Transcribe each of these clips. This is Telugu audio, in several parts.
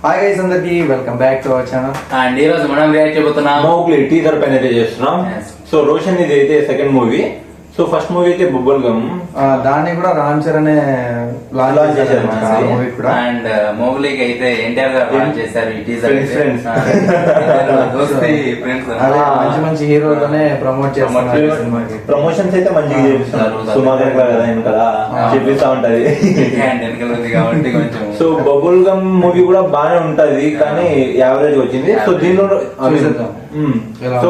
హాయ్ గైస్ అందరికి welcome back to our channel. And ఈ రోజు మనం రియాక్ట్ చేయబోతున్నాం మౌగ్లీ టీజర్ పైన అయితే చేస్తున్నాం. సో రోషన్ ఇది అయితే second movie. So first movie అయితే బుబ్బల్ గమ్, దాన్ని కూడా రామ్ చరణ్ లాంచ్ చేశారు. మూవీ కూడా అండ్ మోగ్లీకి అయితే ఎన్టీఆర్ గారు లాంచ్ చేశారు ఈ టీజర్. Friends. దోస్తి ఫ్రెండ్స్ అదే మంచి మంచి హీరోలనే ప్రమోట్ చేస్తున్నారు సినిమాకి. ప్రమోషన్స్ అయితే మంచిగా చేస్తున్నారు. సుమారు కదా చూపిస్తా ఉంటది. అండ్ వెనకాల ఉంది కాబట్టి కొంచెం సో బబుల్ గమ్ మూవీ కూడా బానే ఉంటది కానీ యావరేజ్ వచ్చింది. సో దీనిలో చూసేద్దాం. సో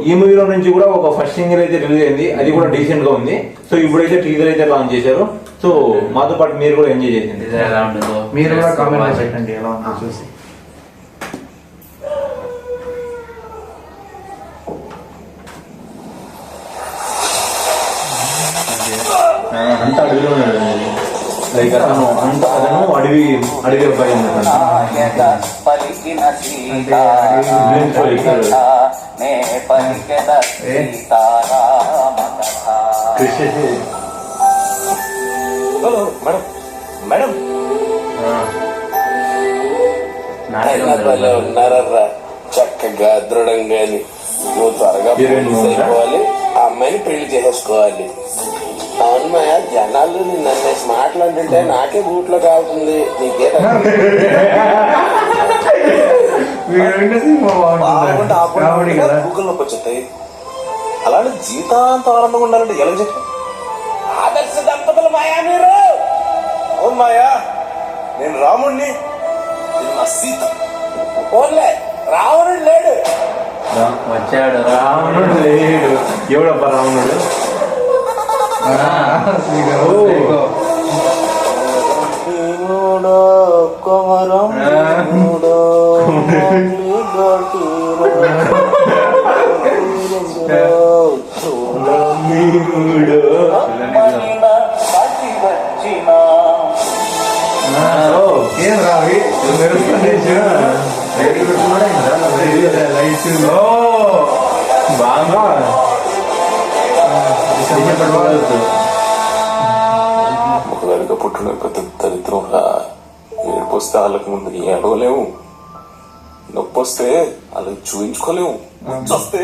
ఈ మూవీలో నుంచి కూడా ఒక ఫస్ట్ సింగిల్ అయితే రిలీజ్ అయింది, అది కూడా డీసెంట్ గా ఉంది. సో ఇప్పుడైతే టీజర్ అయితే లాంచ్ చేశారు. సో మాతో పాటు మీరు కూడా ఎంజాయ్ చేసింది. ఎలా ఉంటుందో మీరు కూడా కామెంట్ పెట్టండి ఎలా ఉందో చూసి. అంత అడవిలో ఉన్నాడు. లైక్ అతను అడవి అబ్బాయి అన్నమాట. హలో మేడం, మేడం ఉన్నారా? చక్కగా దృఢంగా నువ్వు త్వరగా అయిపోవాలి, ఆ అమ్మాయిని పెళ్లి చేసేసుకోవాలి. అవును మాయా, జనాలు నన్ను మాట్లాడుతుంటే నాకే బూట్లో కావుతుంది. నీకే గూగుల్లోకి వచ్చేస్తాయి. అలాంటి జీవితాంతం ఆనందంగా ఉండాలంటే ఎలా చెప్పు? ఆదర్శ దంపతులు మాయా మీరు. అవును మాయా, నేను రాముణ్ణి, నేను మా సీత. ఓన్లే రావణుడు లేడు. వచ్చాడు రావణుడు లేడు. ఎవడబ్బా రావణుడు? కొమరం ఏం రావి బాగా ఒకవేళ పుట్టిన పెద్ద దరిద్రంలా ఏడుపొస్తే వాళ్ళకి ముందు ఏడవలేము, నొప్పి వస్తే వాళ్ళకి చూయించుకోలేము, వస్తే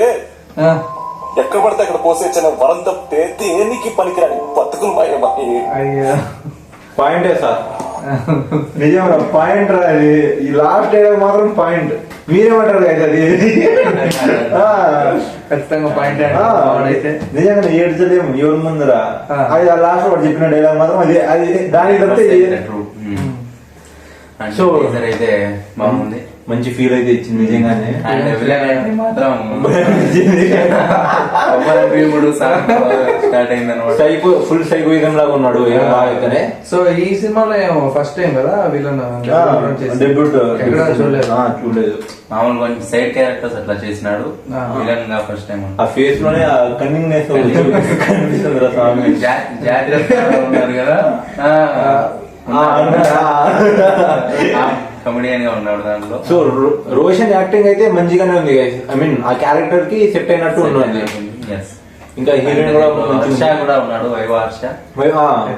ఎక్కడ పడితే అక్కడ పోసేచ్చిన వరం తప్పితే దేనికి పనికిరాని బతుకులు పాయింటే సార్, నిజం పాయింట్ రా. అది ఈ లాస్ట్ డైలాగ్ మాత్రం పాయింట్. మీరేమంటారు కదా? అది ఖచ్చితంగా పాయింట్ అయితే నిజంగా ఏడ్చలేము ఎవరి ముందురా. అది ఆ లాస్ట్ వాడు చెప్పిన డైలాగ్ మాత్రం అది అది దానికి తప్పితే. సో అయితే బాగుంది, మంచి ఫీల్ అయితే ఇచ్చింది నిజంగానే. మాత్రం స్టార్ట్ అయింది అనమాట. సైకో, ఫుల్ సైకోయిజం లాగా ఉన్నాడు ఏం బాగానే. సో ఈ సినిమాలో ఫస్ట్ టైం కదా విలన్ డెబ్యూట్ చూడలేదు. మామూలు కొంచెం సైడ్ క్యారెక్టర్స్ అట్లా చేసినాడు. విలన్ గా ఫస్ట్ టైం ఆ ఫేస్ లోనే ఆ కన్నింగ్నెస్ కనిపిస్తుంది. జాగ్రత్త ఉన్నారు కదా, కమెడియన్ గా ఉన్నాడు దాంట్లో. సో రోషన్ యాక్టింగ్ అయితే మంచిగానే ఉంది. ఐ మీన్ ఆ క్యారెక్టర్ కి సెట్ అయినట్టు ఉన్నది. ఇంకా హీరోయిన్ కూడా హర్ష కూడా ఉన్నాడు, వైవ హర్ష.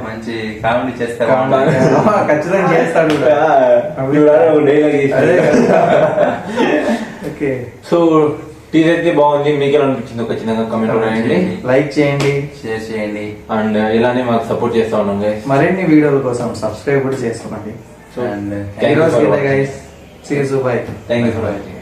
మంచి కామెడీ చేస్తారు, ఖచ్చితంగా చేస్తాడు. సో టీజర్ అయితే బాగుంది. మీకు ఎలా అనిపించింది ఖచ్చితంగా కమెంట్ చేయండి, లైక్ చేయండి, షేర్ చేయండి. అండ్ ఇలానే మాకు సపోర్ట్ చేస్తా ఉన్నాం గైస్. మరిన్ని వీడియోల కోసం సబ్స్క్రైబ్ కూడా చేసుకోండి. సో ఈ రోజు guys, see you, bye. Thank you for watching.